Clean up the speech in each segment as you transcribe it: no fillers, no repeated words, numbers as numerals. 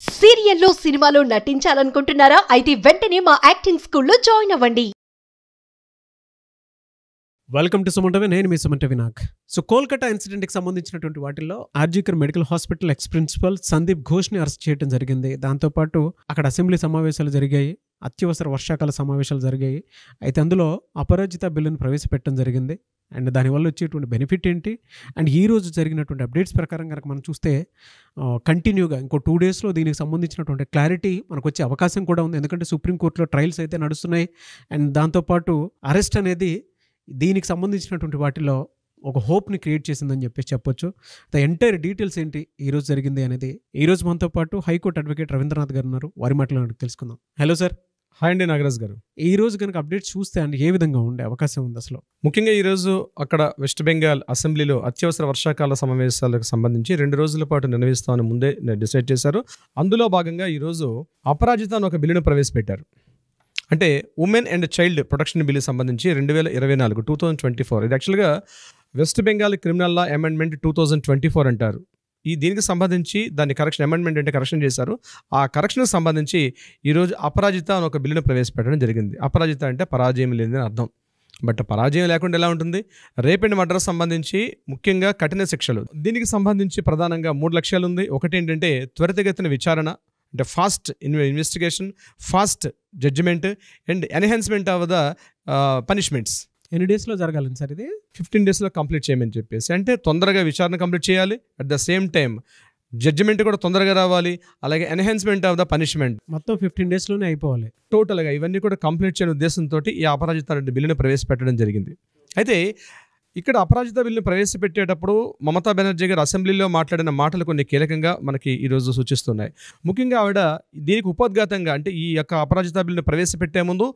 సీరియల్లో సినిమాలో నటించాలనుకుంటున్నారా? అయితే వెంటనే మా యాక్టింగ్ స్కూల్లో జాయిన్ అవ్వండి. Welcome to సుమంటవి. నేను మీ సుమంటవి నాగ్. సో కోల్కతా ఇన్సిడెంట్కి సంబంధించినటువంటి వాటిల్లో RG Kar medical hospital X principal Sandeep ఘోష్ని arrest చేయడం జరిగింది. దాంతోపాటు అక్కడ అసెంబ్లీ సమావేశాలు జరిగాయి, అత్యవసర వర్షాకాల సమావేశాలు జరిగాయి. అయితే అందులో అపరాజిత బిల్లును ప్రవేశపెట్టడం జరిగింది. అండ్ దానివల్ల వచ్చేటువంటి బెనిఫిట్ ఏంటి, అండ్ ఈ రోజు జరిగినటువంటి అప్డేట్స్ ప్రకారం కనుక మనం చూస్తే కంటిన్యూగా ఇంకో 2 డేస్లో దీనికి సంబంధించినటువంటి క్లారిటీ మనకు వచ్చే అవకాశం కూడా ఉంది. ఎందుకంటే సుప్రీంకోర్టులో ట్రయల్స్ అయితే నడుస్తున్నాయి. అండ్ దాంతోపాటు అరెస్ట్ అనేది దీనికి సంబంధించినటువంటి వాటిలో ఒక హోప్ని క్రియేట్ చేసిందని చెప్పొచ్చు. ద ఎంటైర్ డీటెయిల్స్ ఏంటి ఈరోజు జరిగింది అనేది ఈరోజు మనతో పాటు హైకోర్టు అడ్వకేట్ రవీంద్రనాథ్ గారు ఉన్నారు. వారి మాటలో తెలుసుకుందాం. Hello sir. హాయ్ అండి నాగరాజ్ గారు. ఈ రోజు కనుక అప్డేట్స్ చూస్తే అండి ఏ విధంగా ఉండే అవకాశం ఉంది అసలు? ముఖ్యంగా ఈరోజు అక్కడ వెస్ట్ బెంగాల్ అసెంబ్లీలో అత్యవసర వర్షాకాల సమావేశాలకు సంబంధించి 2 రోజుల పాటు నిర్వహిస్తామని ముందే డిసైడ్ చేశారు. అందులో భాగంగా ఈరోజు అపరాజిత అని ఒక బిల్లును ప్రవేశపెట్టారు. అంటే women and child protection bill సంబంధించి 2024 ఇది యాక్చువల్గా వెస్ట్ బెంగాల్ క్రిమినల్ లా అమెండ్మెంట్ 2024 అంటారు. దీనికి సంబంధించి దాన్ని కరెక్షన్ అమెండ్మెంట్ అంటే కరెక్షన్ చేశారు. ఆ కరెక్షన్కి సంబంధించి ఈరోజు అపరాజిత అని ఒక బిల్లును ప్రవేశపెట్టడం జరిగింది. అపరాజిత అంటే పరాజయం లేదని అర్థం. బట్ పరాజయం లేకుండా ఎలా ఉంటుంది? రేప్ అండ్ మర్డర్ సంబంధించి ముఖ్యంగా కఠిన శిక్షలు. దీనికి సంబంధించి ప్రధానంగా 3 లక్ష్యాలు ఉంది. ఒకటి ఏంటంటే త్వరితగతిన విచారణ, అంటే fast investigation, fast judgement and enhancement of the punishments. ఎన్ని డేస్లో జరగాలని సార్ ఇది? 15 డేస్లో కంప్లీట్ చేయమని చెప్పేసి, అంటే తొందరగా విచారణ కంప్లీట్ చేయాలి, at the same time judgement కూడా తొందరగా రావాలి, అలాగే ఎన్హాన్స్మెంట్ ఆఫ్ ద పనిష్మెంట్ మొత్తం 15 డేస్లోనే అయిపోవాలి. టోటల్గా ఇవన్నీ కూడా కంప్లీట్ చేయని ఉద్దేశంతో ఈ అపరాజిత బిల్లును ప్రవేశపెట్టడం జరిగింది. అయితే ఇక్కడ అపరాజిత బిల్లును ప్రవేశపెట్టేటప్పుడు మమతా బెనర్జీ గారు అసెంబ్లీలో మాట్లాడిన మాటలు కొన్ని కీలకంగా మనకి ఈరోజు సూచిస్తున్నాయి. ముఖ్యంగా ఆవిడ దీనికి ఉపోద్ఘాతంగా, అంటే ఈ యొక్క అపరాజిత బిల్లును ప్రవేశపెట్టే ముందు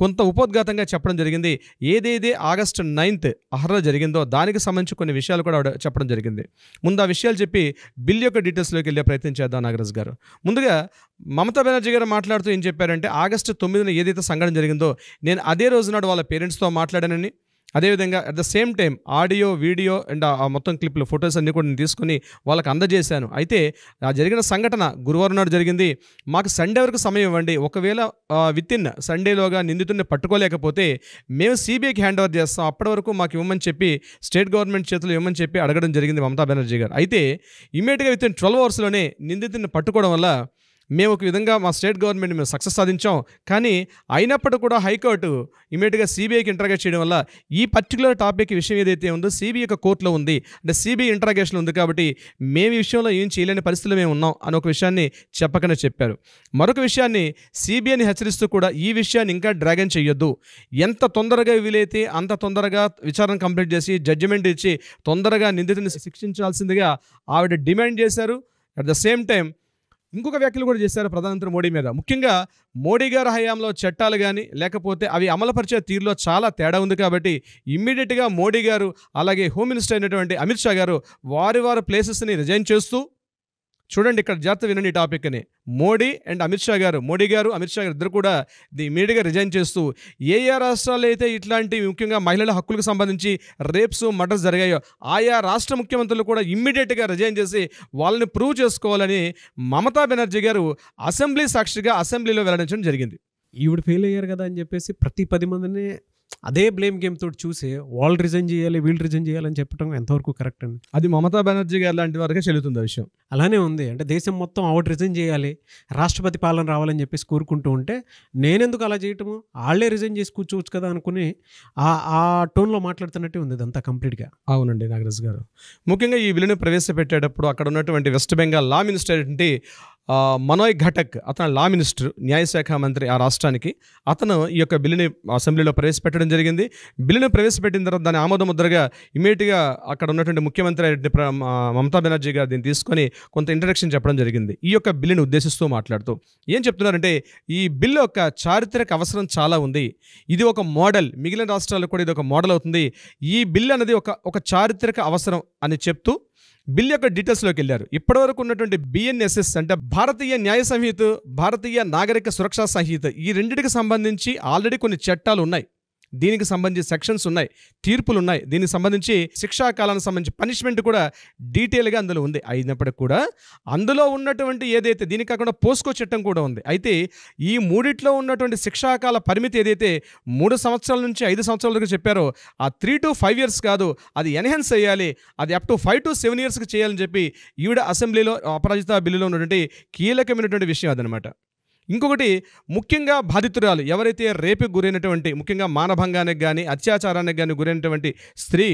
కొంత ఉపోద్ఘాతంగా చెప్పడం జరిగింది. ఏదైతే ఆగస్టు 9th అహర్న జరిగిందో దానికి సంబంధించి కొన్ని విషయాలు కూడా ఆవిడ చెప్పడం జరిగింది. ముందు ఆ విషయాలు చెప్పి బిల్ యొక్క డీటెయిల్స్లోకి వెళ్ళే ప్రయత్నం చేద్దాం నాగరాజ్ గారు. ముందుగా మమతా బెనర్జీ గారు మాట్లాడుతూ ఏం చెప్పారంటే, ఆగస్టు 9న ఏదైతే సంఘటన జరిగిందో నేను అదే రోజు నాడు వాళ్ళ పేరెంట్స్తో మాట్లాడానని, అదేవిధంగా at the same time audio, video and ఆ మొత్తం క్లిప్లు, ఫొటోస్ అన్నీ కూడా నేను తీసుకుని వాళ్ళకి అందజేశాను. అయితే ఆ జరిగిన సంఘటన గురువారం నాడు జరిగింది. మాకు సండే వరకు సమయం ఇవ్వండి. ఒకవేళ వితిన్ సండేలోగా నిందితుడిని పట్టుకోలేకపోతే మేము సిబిఐకి హ్యాండ్ ఓవర్ చేస్తాం. అప్పటి వరకు మాకు ఇవ్వమని చెప్పి స్టేట్ గవర్నమెంట్ చేతులు ఇవ్వమని చెప్పి అడగడం జరిగింది మమతా బెనర్జీ గారు. అయితే ఇమీడియట్గా వితిన్ 12 అవర్స్లోనే నిందితుడిని పట్టుకోవడం వల్ల మేము ఒక విధంగా మా స్టేట్ గవర్నమెంట్ మేము సక్సెస్ సాధించాం. కానీ అయినప్పటికీ కూడా హైకోర్టు ఇమీడియట్గా సిబిఐకి ఇంటరాగేట్ చేయడం వల్ల ఈ పర్టికులర్ టాపిక్ విషయం ఏదైతే ఉందో సిబిఐ యొక్క కోర్టులో ఉంది, అంటే సిబిఐ ఇంటరాగేషన్ ఉంది, కాబట్టి మేము ఈ విషయంలో ఏం చేయలేని పరిస్థితిలో మేము ఉన్నాం అని ఒక విషయాన్ని చెప్పకనే చెప్పారు. మరొక విషయాన్ని సిబిఐని హెచ్చరిస్తూ కూడా ఈ విషయాన్ని ఇంకా డ్రాగన్ చేయొద్దు, ఎంత తొందరగా వీలైతే అంత తొందరగా విచారణ కంప్లీట్ చేసి జడ్జిమెంట్ ఇచ్చి తొందరగా నిందితుడిని శిక్షించాల్సిందిగా ఆవిడ డిమాండ్ చేశారు. అట్ ద సేమ్ టైం ఇంకొక వ్యాఖ్యలు కూడా చేశారు ప్రధానమంత్రి మోడీ మీద. ముఖ్యంగా మోడీ గారి హయాంలో చట్టాలు కానీ లేకపోతే అవి అమలుపరిచే తీరులో చాలా తేడా ఉంది, కాబట్టి ఇమ్మీడియట్గా మోడీ గారు అలాగే హోమ్ మినిస్టర్ అయినటువంటి అమిత్ షా గారు వారి ప్లేసెస్ని రిజైన్ చేస్తూ, చూడండి ఇక్కడ జాగ్రత్త వినండి ఈ టాపిక్ అని, మోడీ అండ్ అమిత్ షా గారు, మోడీ గారు అమిత్ షా గారు ఇద్దరు కూడా ఇమీడియట్గా రిజైన్ చేస్తూ, ఏ రాష్ట్రాల్లో అయితే ఇట్లాంటి ముఖ్యంగా మహిళల హక్కులకు సంబంధించి రేప్స్, మర్డర్స్ జరిగాయో ఆయా రాష్ట్ర ముఖ్యమంత్రులు కూడా ఇమ్మీడియట్గా రిజైన్ చేసి వాళ్ళని ప్రూవ్ చేసుకోవాలని మమతా బెనర్జీ గారు అసెంబ్లీ సాక్షిగా అసెంబ్లీలో వెల్లడించడం జరిగింది. ఈవిడ ఫెయిల్ అయ్యారు కదా అని చెప్పేసి ప్రతి 10 మందిని అదే బ్లేమ్ గేమ్ తోటి చూసి వాళ్ళు రిజైన్ చేయాలి, వీళ్ళు రిజైన్ చేయాలని చెప్పడం ఎంతవరకు కరెక్ట్ అండి? అది మమతా బెనర్జీ గారు లాంటి వరకే చెల్లుతుంది ఆ విషయం. అలానే ఉంది. అంటే దేశం మొత్తం ఆవిడ రిజైన్ చేయాలి, రాష్ట్రపతి పాలన రావాలని చెప్పేసి కోరుకుంటూ ఉంటే నేనెందుకు అలా చేయటము, వాళ్ళే రిజైన్ చేసి కూర్చోవచ్చు కదా అనుకుని ఆ టోన్లో మాట్లాడుతున్నట్టే ఉంది ఇదంతా కంప్లీట్గా. అవునండి నాగరాజ్ గారు. ముఖ్యంగా ఈ బిల్లును ప్రవేశపెట్టేటప్పుడు అక్కడ ఉన్నటువంటి వెస్ట్ బెంగాల్ లా మినిస్టర్ ఏంటి మనోయ్ ఘటక్, అతను లా మినిస్టర్, న్యాయశాఖ మంత్రి ఆ రాష్ట్రానికి, అతను ఈ యొక్క బిల్లుని అసెంబ్లీలో ప్రవేశపెట్టడం జరిగింది. బిల్లును ప్రవేశపెట్టిన తర్వాత దాని ఆమోద ముద్రగా ఇమీడియట్గా అక్కడ ఉన్నటువంటి ముఖ్యమంత్రి మమతా బెనర్జీ గారు దీన్ని తీసుకొని కొంత ఇంట్రడక్షన్ చెప్పడం జరిగింది. ఈ యొక్క బిల్లుని ఉద్దేశిస్తూ మాట్లాడుతూ ఏం చెప్తున్నారంటే, ఈ బిల్లు యొక్క చారిత్రక అవసరం చాలా ఉంది, ఇది ఒక మోడల్, మిగిలిన రాష్ట్రాలకు కూడా ఇది ఒక మోడల్ అవుతుంది, ఈ బిల్లు అనేది ఒక చారిత్రక అవసరం అని చెప్తూ బిల్ యొక్క డీటెయిల్స్లోకి వెళ్ళారు. ఇప్పటివరకు ఉన్నటువంటి BNSS అంటే భారతీయ న్యాయ సంహిత, భారతీయ నాగరిక సురక్షా సంహిత, ఈ రెండింటికి సంబంధించి ఆల్రెడీ కొన్ని చట్టాలు ఉన్నాయి. దీనికి సంబంధించి సెక్షన్స్ ఉన్నాయి, తీర్పులు ఉన్నాయి, దీనికి సంబంధించి శిక్షాకాలానికి సంబంధించి పనిష్మెంట్ కూడా డీటెయిల్గా అందులో ఉంది. అయినప్పటికీ కూడా అందులో ఉన్నటువంటి ఏదైతే దీనికి కాకుండా పోస్కో చట్టం కూడా ఉంది. అయితే ఈ మూడిట్లో ఉన్నటువంటి శిక్షాకాల పరిమితి ఏదైతే 3 సంవత్సరాల నుంచి 5 సంవత్సరాల వరకు చెప్పారో ఆ 3 to 5 years కాదు, అది ఎన్హాన్స్ చేయాలి, అది అప్ టు 5 to 7 yearsకి చేయాలని చెప్పి ఈవిడ అసెంబ్లీలో అపరాజిత బిల్లులో ఉన్నటువంటి కీలకమైనటువంటి విషయం అదనమాట. ఇంకొకటి, ముఖ్యంగా బాధితురాలు ఎవరైతే రేపుకి గురైనటువంటి, ముఖ్యంగా మానభంగానికి కానీ అత్యాచారానికి కానీ గురైనటువంటి స్త్రీ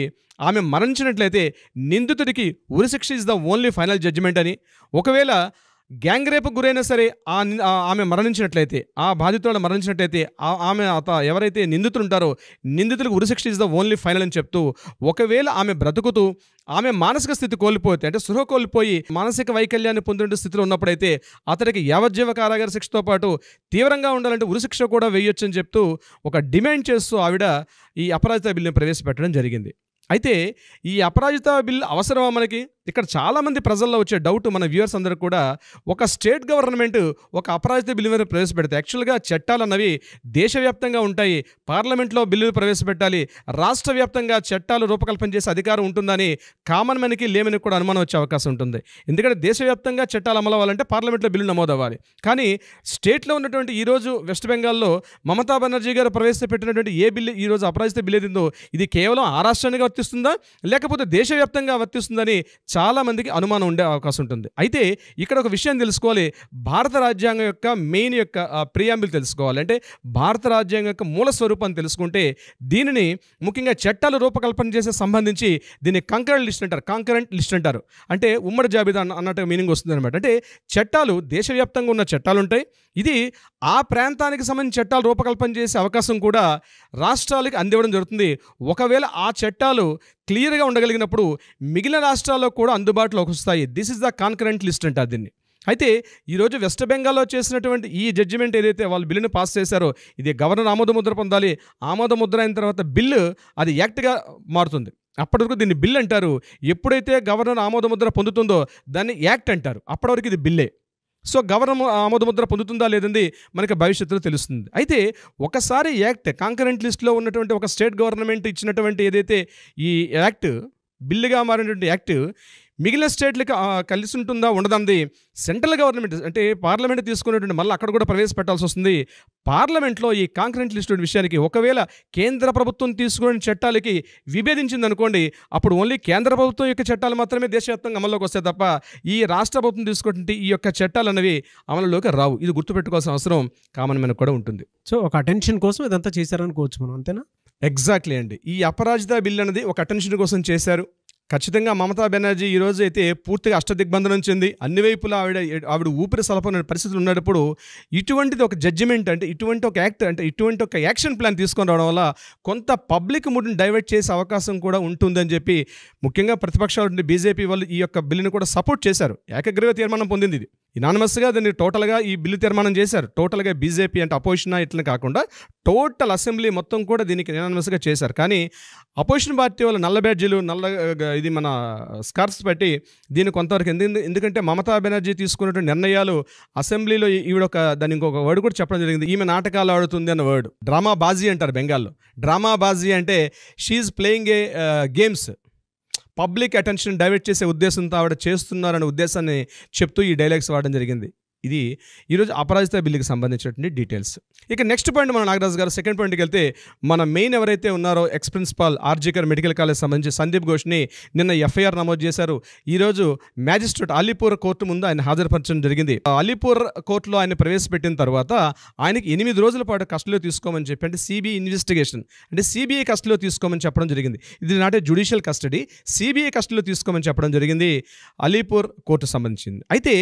ఆమె మరణించినట్లయితే నిందితుడికి ఉరిశిక్ష is the only final judgement అని, ఒకవేళ గ్యాంగ్ రేపు గురైనా సరే ఆమె మరణించినట్లయితే, ఆ బాధితురాలు మరణించినట్లయితే ఆమె ఎవరైతే నిందితులు ఉంటారో నిందితులకు ఉరిశిక్ష ఇస్ ద ఓన్లీ ఫైనల్ అని చెప్తూ, ఒకవేళ ఆమె బ్రతుకుతూ ఆమె మానసిక స్థితి కోల్పోతే, అంటే స్పృహ కోల్పోయి మానసిక వైకల్యాన్ని పొందిన స్థితిలో ఉన్నప్పుడైతే అతడికి యావజ్జీవ కారాగార శిక్షతో పాటు తీవ్రంగా ఉండాలంటే ఉరిశిక్ష కూడా వేయొచ్చు అని చెప్తూ ఒక డిమాండ్ చేస్తూ ఆవిడ ఈ అపరాజిత బిల్లుని ప్రవేశపెట్టడం జరిగింది. అయితే ఈ అపరాజిత బిల్ అవసరమా మనకి? ఇక్కడ చాలామంది ప్రజల్లో వచ్చే డౌట్, మన వ్యూవర్స్ అందరూ కూడా, ఒక స్టేట్ గవర్నమెంట్ ఒక అపరాజిత బిల్లు మీద ప్రవేశపెడతాయి. యాక్చువల్గా చట్టాలు అన్నవి దేశవ్యాప్తంగా ఉంటాయి, పార్లమెంట్లో బిల్లులు ప్రవేశపెట్టాలి, రాష్ట్ర వ్యాప్తంగా చట్టాలు రూపకల్పన చేసే అధికారం ఉంటుందని కామన్ మ్యాన్కి లేమనికి కూడా అనుమానం వచ్చే అవకాశం ఉంటుంది. ఎందుకంటే దేశవ్యాప్తంగా చట్టాలు అమలు అవ్వాలంటే పార్లమెంట్లో బిల్లు నమోదవ్వాలి. కానీ స్టేట్లో ఉన్నటువంటి ఈరోజు వెస్ట్ బెంగాల్లో మమతా బెనర్జీ గారు ప్రవేశపెట్టినటువంటి ఏ బిల్లు, ఈరోజు అపరాజిత బిల్లు ఏదిందో ఇది కేవలం ఆ రాష్ట్రానికి వర్తిస్తుందా లేకపోతే దేశవ్యాప్తంగా వర్తిస్తుందని చాలామందికి అనుమానం ఉండే అవకాశం ఉంటుంది. అయితే ఇక్కడ ఒక విషయం తెలుసుకోవాలి, భారత రాజ్యాంగం యొక్క మెయిన్ యొక్క ప్రియాంబుల్ తెలుసుకోవాలి. అంటే భారత రాజ్యాంగం యొక్క మూల స్వరూపాన్ని తెలుసుకుంటే దీనిని ముఖ్యంగా చట్టాలు రూపకల్పన చేసే సంబంధించి దీన్ని కాంకరెంట్ లిస్ట్ అంటారు. అంటే ఉమ్మడి జాబితా అన్నట్టు మీనింగ్ వస్తుంది అనమాట. అంటే చట్టాలు దేశవ్యాప్తంగా ఉన్న చట్టాలు ఉంటాయి, ఇది ఆ ప్రాంతానికి సంబంధించి చట్టాలు రూపకల్పన చేసే అవకాశం కూడా రాష్ట్రాలకు అందివ్వడం జరుగుతుంది. ఒకవేళ ఆ చట్టాలు క్లియర్గా ఉండగలిగినప్పుడు మిగిలిన రాష్ట్రాల్లో కూడా అందుబాటులోకి వస్తాయి. This is the concurrent list అంటారు దీన్ని. అయితే ఈరోజు వెస్ట్ బెంగాల్లో చేసినటువంటి ఈ జడ్జిమెంట్ ఏదైతే వాళ్ళు బిల్లును పాస్ చేశారో ఇది గవర్నర్ ఆమోదముద్ర పొందాలి, ఆమోదముద్ర అయిన తర్వాత బిల్లు అది యాక్ట్గా మారుతుంది. అప్పటి వరకు దీన్ని బిల్ అంటారు. ఎప్పుడైతే గవర్నర్ ఆమోదముద్ర పొందుతుందో దాన్ని యాక్ట్ అంటారు. అప్పటి వరకు ఇది బిల్లే. సో గవర్నర్ ఆమోదముద్ర పొందుతుందా లేదండి మనకి భవిష్యత్తులో తెలుస్తుంది. అయితే ఒకసారి యాక్ట్ కాంకరెంట్ లిస్ట్లో ఉన్నటువంటి ఒక స్టేట్ గవర్నమెంట్ ఇచ్చినటువంటి ఏదైతే ఈ యాక్ట్ బిల్లుగా మారినటువంటి యాక్ట్ మిగిలిన స్టేట్లకు కలిసి ఉంటుందా ఉండదండి సెంట్రల్ గవర్నమెంట్ అంటే పార్లమెంట్ తీసుకున్నటువంటి మళ్ళీ అక్కడ కూడా ప్రవేశపెట్టాల్సి వస్తుంది. పార్లమెంట్లో ఈ కాంకరెంట్ లిస్ట్ విషయానికి ఒకవేళ కేంద్ర ప్రభుత్వం తీసుకునే చట్టాలకి విభేదించింది అనుకోండి, అప్పుడు ఓన్లీ కేంద్ర ప్రభుత్వం యొక్క చట్టాలు మాత్రమే దేశవ్యాప్తంగా అమల్లోకి వస్తాయి తప్ప ఈ రాష్ట్ర ప్రభుత్వం తీసుకున్నటువంటి ఈ యొక్క చట్టాలు అనేవి అమలులోకి రావు. ఇది గుర్తుపెట్టుకోవాల్సిన అవసరం కామన్ మ్యాన్ కూడా ఉంటుంది. సో ఒక అటెన్షన్ కోసం ఇదంతా చేశారనుకోవచ్చు మనం, అంతేనా? ఎగ్జాక్ట్లీ అండి. ఈ అపరాజిత బిల్ అనేది ఒక అటెన్షన్ కోసం చేశారు. ఖచ్చితంగా మమతా బెనర్జీ ఈరోజు అయితే పూర్తిగా అష్టదిగ్బంధనం చెంది అన్ని వైపులా ఆవిడ ఊపిరి సలపన పరిస్థితులు ఉన్నప్పుడు ఇటువంటిది ఒక జడ్జిమెంట్ అంటే ఇటువంటి ఒక యాక్ట్ అంటే ఇటువంటి ఒక యాక్షన్ ప్లాన్ తీసుకొని రావడం వల్ల కొంత పబ్లిక్ మూడ్ని డైవర్ట్ చేసే అవకాశం కూడా ఉంటుందని చెప్పి ముఖ్యంగా ప్రతిపక్షాలు బీజేపీ వాళ్ళు ఈ యొక్క బిల్లుని కూడా సపోర్ట్ చేశారు. ఏకగ్రీవ తీర్మానం పొందింది ఇది. ఇనానిమస్గా దాన్ని టోటల్గా ఈ బిల్లు తీర్మానం చేశారు. టోటల్గా బీజేపీ అంటే అపోజిషన్ ఇట్లా కాకుండా టోటల్ అసెంబ్లీ మొత్తం కూడా దీనికి ఇనానిమస్గా చేశారు. కానీ అపోజిషన్ పార్టీ వాళ్ళు నల్ల బ్యాడ్జీలు ఇది మన స్కార్ఫ్స్ పెట్టి దీన్ని కొంతవరకు ఎందుకంటే మమతా బెనర్జీ తీసుకున్నటువంటి నిర్ణయాలు అసెంబ్లీలో ఈవిడ దాన్ని ఇంకొక వర్డ్ కూడా చెప్పడం జరిగింది. ఈమె నాటకాలు ఆడుతుంది అన్న వర్డ్ డ్రామా బాజీ అంటారు బెంగాల్లో. డ్రామా బాజీ అంటే she playing a games, public attention divert చేసే ఉద్దేశంతో ఆవిడ చేస్తున్నారనే ఉద్దేశాన్ని చెప్తూ ఈ డైలాగ్స్ వాడడం జరిగింది. ఇది ఈరోజు అపరాజిత బిల్లుకి సంబంధించినటువంటి డీటెయిల్స్. ఇక నెక్స్ట్ పాయింట్ మన నాగరాజు గారు సెకండ్ పాయింట్కి వెళ్తే మన మెయిన్ ఎవరైతే ఉన్నారో X principal RG Kar medical college సంబంధించి సందీప్ ఘోష్ని నిన్న ఎఫ్ఐఆర్ నమోదు చేశారు. ఈరోజు మ్యాజిస్ట్రేట్ అలీపూర్ కోర్టు ముందు ఆయన హాజరుపరచడం జరిగింది. అలీపూర్ కోర్టులో ఆయన ప్రవేశపెట్టిన తర్వాత ఆయనకి 8 రోజుల పాటు కస్టడీలో తీసుకోమని చెప్పి అంటే సిబిఐ ఇన్వెస్టిగేషన్ అంటే సిబిఐ కస్టడీలో తీసుకోమని చెప్పడం జరిగింది. ఇది నాటే జ్యుడిషియల్ కస్టడీ, సిబిఐ కస్టడీలో తీసుకోమని చెప్పడం జరిగింది అలీపూర్ కోర్టు సంబంధించింది. అయితే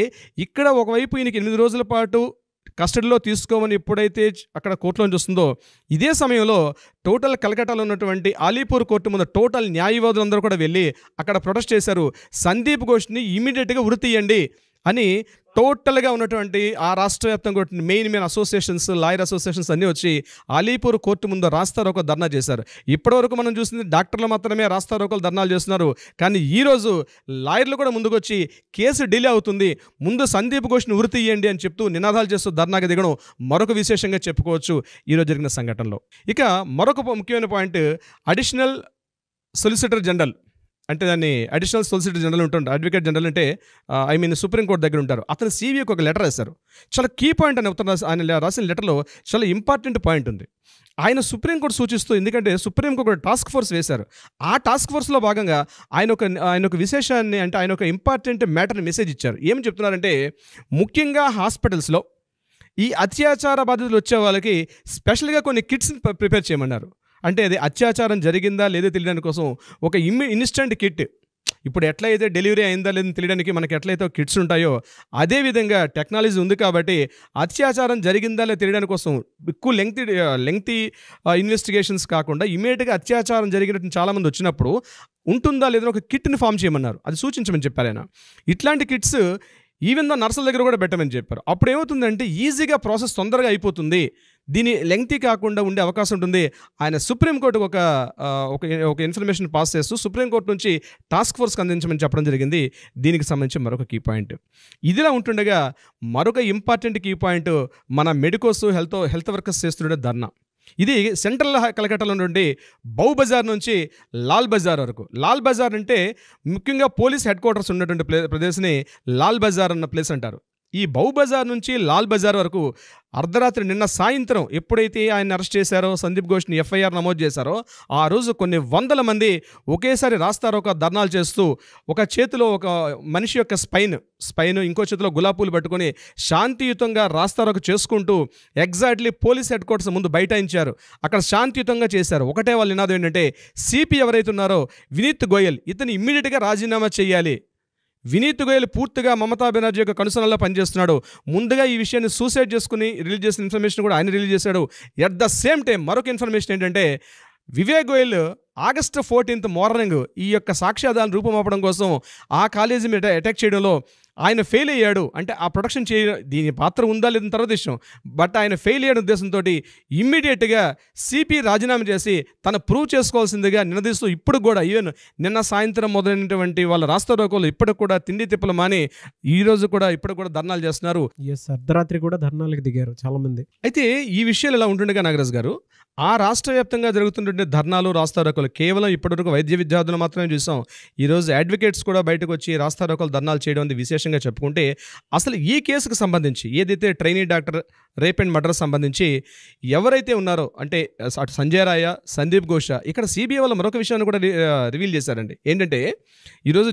ఇక్కడ ఒకవైపు 8 రోజుల పాటు కస్టడీలో తీసుకోమని ఎప్పుడైతే అక్కడ కోర్టులో నుంచి వస్తుందో ఇదే సమయంలో టోటల్ కలకట్టాలో ఉన్నటువంటి అలీపూర్ కోర్టు ముందు టోటల్ న్యాయవాదులందరూ కూడా వెళ్ళి అక్కడ ప్రొటెస్ట్ చేశారు. సందీప్ ఘోష్ని ఇమీడియట్గా ఉరి తీయండి, అని టోటల్గా ఉన్నటువంటి ఆ రాష్ట్ర వ్యాప్తంగా మెయిన్ అసోసియేషన్స్, లాయర్ అసోసియేషన్స్ అన్నీ వచ్చి అలీపూర్ కోర్టు ముందు రాస్తారోకో ధర్నా చేశారు. ఇప్పటివరకు మనం చూసింది డాక్టర్లు మాత్రమే రాస్తారోకోలు ధర్నాలు చేస్తున్నారు. కానీ ఈరోజు లాయర్లు కూడా ముందుకొచ్చి కేసు డిలే అవుతుంది, ముందు సందీప్ ఘోష్ని ఉరి తీయండి అని చెప్తూ నినాదాలు చేస్తూ ధర్నాకి దిగడం మరొక విశేషంగా చెప్పుకోవచ్చు ఈరోజు జరిగిన సంఘటనలో. ఇక మరొక ముఖ్యమైన పాయింట్, అడిషనల్ సొలిసిటర్ జనరల్, అంటే దాన్ని అడిషనల్ సొలిసిటర్ జనరల్ ఉంటుంటారు. అడ్వకేట్ జనరల్ అంటే సుప్రీంకోర్టు దగ్గర ఉంటారు. అతను సిబిఐకి ఒక లెటర్ రాశారు. చాలా కీ పాయింట్ అని ఆయన రాసిన లెటర్లో చాలా ఇంపార్టెంట్ పాయింట్ ఉంది. ఆయన సుప్రీంకోర్టు సూచిస్తూ, ఎందుకంటే సుప్రీంకోర్టు ఒక టాస్క్ ఫోర్స్ వేశారు. ఆ టాస్క్ ఫోర్స్లో భాగంగా ఆయన ఒక విశేషాన్ని, అంటే ఆయన ఒక ఇంపార్టెంట్ మ్యాటర్ని మెసేజ్ ఇచ్చారు. ఏం చెప్తున్నారంటే, ముఖ్యంగా హాస్పిటల్స్లో ఈ అత్యాచార బాధితులు వచ్చే వాళ్ళకి స్పెషల్గా కొన్ని కిట్స్ని ప్రిపేర్ చేయమన్నారు. అంటే అది అత్యాచారం జరిగిందా లేదో తెలియడానికి కోసం ఒక ఇన్స్టెంట్ కిట్, ఇప్పుడు ఎట్లయితే డెలివరీ అయిందా లేదని తెలియడానికి మనకి ఎట్లయితే కిట్స్ ఉంటాయో అదేవిధంగా టెక్నాలజీ ఉంది కాబట్టి అత్యాచారం జరిగిందా లేదో తెలియడానికి కోసం ఎక్కువ లెంగ్తీ ఇన్వెస్టిగేషన్స్ కాకుండా ఇమీడియట్గా అత్యాచారం జరిగినట్టు చాలామంది వచ్చినప్పుడు ఉంటుందా లేదని ఒక కిట్ని ఫామ్ చేయమన్నారు. అది సూచించమని చెప్పారు ఆయన. ఇట్లాంటి కిట్స్ ఈవెన్ దో నర్సుల దగ్గర కూడా పెట్టమని చెప్పారు. అప్పుడు ఏమవుతుందంటే ఈజీగా ప్రాసెస్ తొందరగా అయిపోతుంది, దీని లెంగ్తీ కాకుండా ఉండే అవకాశం ఉంటుంది. ఆయన సుప్రీంకోర్టుకు ఒక ఇన్ఫర్మేషన్ పాస్ చేస్తూ సుప్రీంకోర్టు నుంచి టాస్క్ ఫోర్స్కి అందించమని చెప్పడం జరిగింది. దీనికి సంబంధించి మరొక కీ పాయింట్. ఇదిలా ఉంటుండగా మరొక ఇంపార్టెంట్ కీ పాయింట్, మన మెడికోస్ హెల్త్ వర్కర్స్ చేస్తుండే ధర్నా. ఇది సెంట్రల్ కలకట్టాలో నుండి బౌ బజార్ నుంచి లాల్ బజార్ వరకు. లాల్ బజార్ అంటే ముఖ్యంగా పోలీస్ హెడ్ క్వార్టర్స్ ఉన్నటువంటి ప్రదేశని లాల్ బజార్ అన్న ప్లేస్ అంటారు. ఈ బౌ బజార్ నుంచి లాల్ బజార్ వరకు అర్ధరాత్రి నిన్న సాయంత్రం ఎప్పుడైతే ఆయన అరెస్ట్ చేశారో, సందీప్ ఘోష్ని ఎఫ్ఐఆర్ నమోదు చేశారో, ఆ రోజు కొన్ని వందల మంది ఒకేసారి రాస్తారోకో ధర్నాలు చేస్తూ ఒక చేతిలో ఒక మనిషి యొక్క స్పైన్ ఇంకో చేతిలో గులాబీలు పట్టుకొని శాంతియుతంగా రాస్తారోకో చేసుకుంటూ ఎగ్జాక్ట్లీ పోలీస్ హెడ్ క్వార్టర్స్ ముందు బైఠాయించారు. అక్కడ శాంతియుతంగా చేశారు. ఒకటే వాళ్ళ నినాదం ఏంటంటే, సిపి ఎవరైతే ఉన్నారో వినీత్ గోయల్, ఇతను ఇమ్మీడియట్గా రాజీనామా చేయాలి. వినీత్ గోయల్ పూర్తిగా మమతా బెనర్జీ యొక్క కనుసనల్లో పనిచేస్తున్నాడు. ముందుగా ఈ విషయాన్ని సూసైడ్ చేసుకుని రిలీజ్ చేసిన ఇన్ఫర్మేషన్ కూడా ఆయన రిలీజ్ చేశాడు. ఎట్ ద సేమ్ టైం మరొక ఇన్ఫర్మేషన్ ఏంటంటే, Vivek Goyal August 14th morning ఈ యొక్క సాక్ష్యాధారాలను రూపమాపడం కోసం ఆ కాలేజీ మీద అటాక్ చేయడంలో ఆయన ఫెయిల్ అయ్యాడు. అంటే ఆ ప్రొడక్షన్ దీని పాత్ర ఉందా లేదని తర్వాత విషయం, బట్ ఆయన ఫెయిల్ అయ్యే ఉద్దేశంతో ఇమ్మీడియట్గా సిపి రాజీనామా చేసి తను ప్రూవ్ చేసుకోవాల్సిందిగా నిలదీస్తూ ఇప్పుడు కూడా ఈవెన్ నిన్న సాయంత్రం మొదలైనటువంటి వాళ్ళ రాస్తారోకోలు ఇప్పటికి కూడా తిండి తిప్పలు మాని ఈరోజు కూడా ఇప్పుడు కూడా ధర్నాలు చేస్తున్నారు. అర్ధరాత్రి కూడా ధర్నాలకు దిగారు చాలామంది. అయితే ఈ విషయాలు ఇలా ఉంటుండగా నాగరాజ్ గారు, ఆ రాష్ట్ర వ్యాప్తంగా జరుగుతున్నటువంటి ధర్నాలు, రాస్తారోకోలు కేవలం ఇప్పటివరకు వైద్య విద్యార్థులు మాత్రమే చూసాం. ఈరోజు అడ్వకేట్స్ కూడా బయటకు వచ్చి రాస్తారోకోలు ధర్నాలు చేయడం అనేది విశేషంగా చెప్పుకుంటే, అసలు ఈ కేసుకు సంబంధించి ఏదైతే trainee doctor rape and murder సంబంధించి ఎవరైతే ఉన్నారో, అంటే అటు సంజయ్ రాయ, సందీప్ ఘోష్, ఇక్కడ సిబిఐ వాళ్ళు మరొక విషయాన్ని కూడా రివీల్ చేశారండి. ఏంటంటే ఈరోజు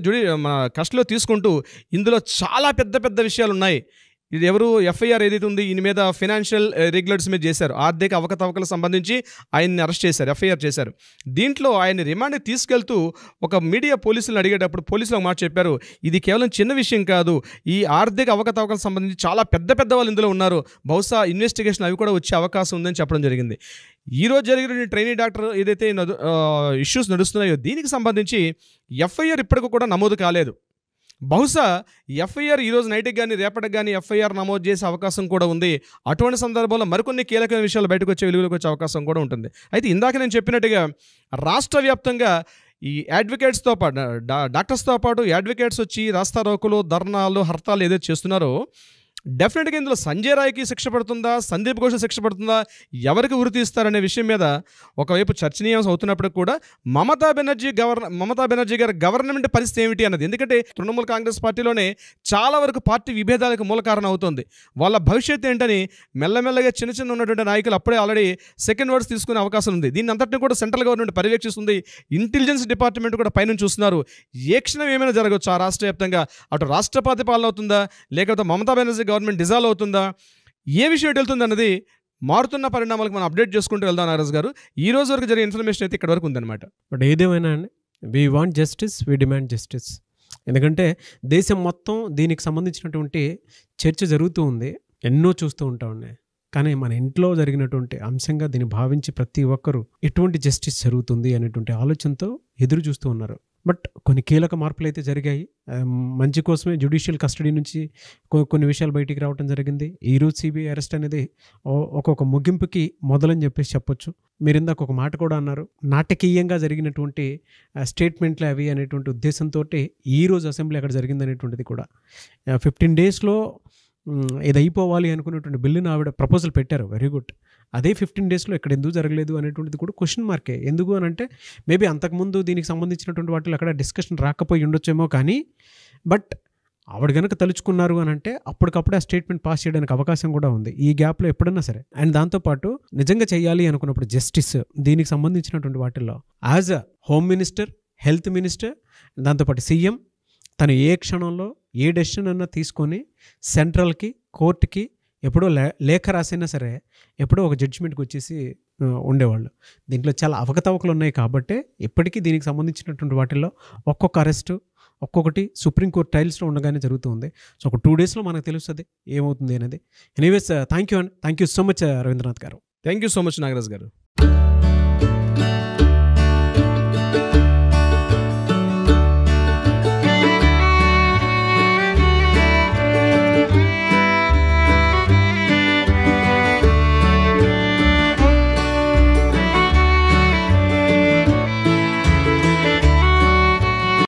మన కస్టడీలో తీసుకుంటూ ఇందులో చాలా పెద్ద పెద్ద విషయాలు ఉన్నాయి. ఇది ఎవరు ఎఫ్ఐఆర్ ఏదైతే ఉంది ఈయన మీద ఫైనాన్షియల్ రెగ్యులేటర్స్ మీద చేశారు, ఆర్థిక అవకతవకలకు సంబంధించి ఆయన్ని అరెస్ట్ చేశారు, ఎఫ్ఐఆర్ చేశారు. దీంట్లో ఆయన రిమాండ్కి తీసుకెళ్తూ ఒక మీడియా పోలీసులను అడిగేటప్పుడు పోలీసులు ఒక మాట చెప్పారు, ఇది కేవలం చిన్న విషయం కాదు, ఈ ఆర్థిక అవకతవకలకు సంబంధించి చాలా పెద్ద పెద్ద వాళ్ళు ఇందులో ఉన్నారు, బహుశా ఇన్వెస్టిగేషన్ అవి కూడా వచ్చే అవకాశం ఉందని చెప్పడం జరిగింది. ఈరోజు జరిగిన ట్రైనీ డాక్టర్ ఏదైతే ఇష్యూస్ నడుస్తున్నాయో దీనికి సంబంధించి ఎఫ్ఐఆర్ ఇప్పటికి కూడా నమోదు కాలేదు. బహుశా ఎఫ్ఐఆర్ ఈరోజు నైట్కి కానీ రేపటికి కానీ ఎఫ్ఐఆర్ నమోదు చేసే అవకాశం కూడా ఉంది. అటువంటి సందర్భంలో మరికొన్ని కీలకమైన విషయాలు బయటకు వచ్చే వెలుగులోకి వచ్చే అవకాశం కూడా ఉంటుంది. అయితే ఇందాక నేను చెప్పినట్టుగా రాష్ట్ర వ్యాప్తంగా ఈ అడ్వకేట్స్తో పాటు డాక్టర్స్తో పాటు అడ్వకేట్స్ వచ్చి రాస్తారోకోలు, ధర్నాలు, హర్తాలు ఏదైతే చేస్తున్నారో డెఫినెట్గా ఇందులో సంజయ్ రాయ్కి శిక్ష పడుతుందా, సందీప్ ఘోష్ శిక్ష పడుతుందా, ఎవరికి ఉరి తీస్తారనే విషయం మీద ఒకవైపు చర్చనీయాంశం అవుతున్నప్పటికీ కూడా మమతా బెనర్జీ గారి గవర్నమెంట్ పరిస్థితి ఏమిటి అన్నది, ఎందుకంటే తృణమూల్ కాంగ్రెస్ పార్టీలోనే చాలా వరకు పార్టీ విభేదాలకు మూల కారణం అవుతుంది. వాళ్ళ భవిష్యత్తు ఏంటని మెల్లమెల్లగా చిన్న ఉన్నటువంటి నాయకులు అప్పుడే ఆల్రెడీ సెకండ్ వర్డ్స్ తీసుకునే అవకాశం ఉంది. దీన్ని అంతటిని కూడా సెంట్రల్ గవర్నమెంట్ పర్యవేక్షిస్తుంది, ఇంటెలిజెన్స్ డిపార్ట్మెంట్ కూడా పైన చూస్తున్నారు. ఏ క్షణం ఏమైనా జరగవచ్చు ఆ రాష్ట్ర వ్యాప్తంగా. అటు రాష్ట్రపతి పాలన అవుతుందా, లేకపోతే మమతా బెనర్జీ గవర్నమెంట్ డిజాల్వ్ అవుతుందా, ఏ విషయం వెళ్తుంది అన్నది మారుతున్న పరిణామాలకు మనం అప్డేట్ చేసుకుంటూ వెళ్దాం నాగరాజ్ గారు. ఈ రోజు వరకు జరిగే ఇన్ఫర్మేషన్ అయితే ఇక్కడ వరకు ఉందన్నమాట. బట్ ఏదేమైనా అండి, we want justice, we demand justice. ఎందుకంటే దేశం మొత్తం దీనికి సంబంధించినటువంటి చర్చ జరుగుతూ ఉంది, ఎన్నో చూస్తూ ఉంటామండి. కానీ మన ఇంట్లో జరిగినటువంటి అంశంగా దీన్ని భావించి ప్రతి ఒక్కరూ ఎటువంటి జస్టిస్ జరుగుతుంది అనేటువంటి ఆలోచనతో ఎదురు చూస్తూ ఉన్నారు. బట్ కొన్ని కీలక మార్పులు అయితే జరిగాయి. మంచి కోసమే జ్యుడిషియల్ కస్టడీ నుంచి కొన్ని విషయాలు బయటికి రావడం జరిగింది. ఈరోజు సిబిఐ అరెస్ట్ అనేది ఒక్కొక్క ముగింపుకి మొదలని చెప్పొచ్చు. మీరు ఇందాక ఒక మాట కూడా అన్నారు, నాటకీయంగా జరిగినటువంటి స్టేట్మెంట్లు అవి అనేటువంటి ఉద్దేశంతో ఈరోజు అసెంబ్లీ అక్కడ జరిగింది అనేటువంటిది కూడా 15 daysలో ఇది అయిపోవాలి అనుకున్నటువంటి బిల్లును ఆవిడ ప్రపోజల్ పెట్టారు. Very good. అదే 15 daysలో ఇక్కడ ఎందుకు జరగలేదు అనేటువంటిది కూడా క్వశ్చన్ మార్కే. ఎందుకు అని అంటే మేబీ అంతకుముందు దీనికి సంబంధించినటువంటి వాటిలో అక్కడ డిస్కషన్ రాకపోయి ఉండొచ్చేమో, కానీ బట్ ఆవిడ కనుక తలుచుకున్నారు అని అంటే అప్పటికప్పుడే ఆ స్టేట్మెంట్ పాస్ చేయడానికి అవకాశం కూడా ఉంది ఈ గ్యాప్లో ఎప్పుడన్నా సరే. అండ్ దాంతోపాటు నిజంగా చేయాలి అనుకున్నప్పుడు జస్టిస్ దీనికి సంబంధించినటువంటి వాటిల్లో as a home minister, health minister, దాంతోపాటు సీఎం తను ఏ క్షణంలో ఏ డెసిషన్ అన్నా తీసుకొని సెంట్రల్కి, కోర్టుకి ఎప్పుడో లేఖ రాసైనా సరే ఎప్పుడో ఒక జడ్జిమెంట్కి వచ్చేసి ఉండేవాళ్ళు. దీంట్లో చాలా అవకతవకలు ఉన్నాయి కాబట్టి ఇప్పటికీ దీనికి సంబంధించినటువంటి వాటిల్లో ఒక్కొక్క అరెస్టు ఒక్కొక్కటి సుప్రీంకోర్టు ట్రయల్స్లో ఉండగానే జరుగుతుంది. సో ఒక 2 daysలో మనకు తెలుస్తుంది ఏమవుతుంది అనేది. Anyways thank you so much Ravindranath గారు. Thank you so much Nagaraj గారు.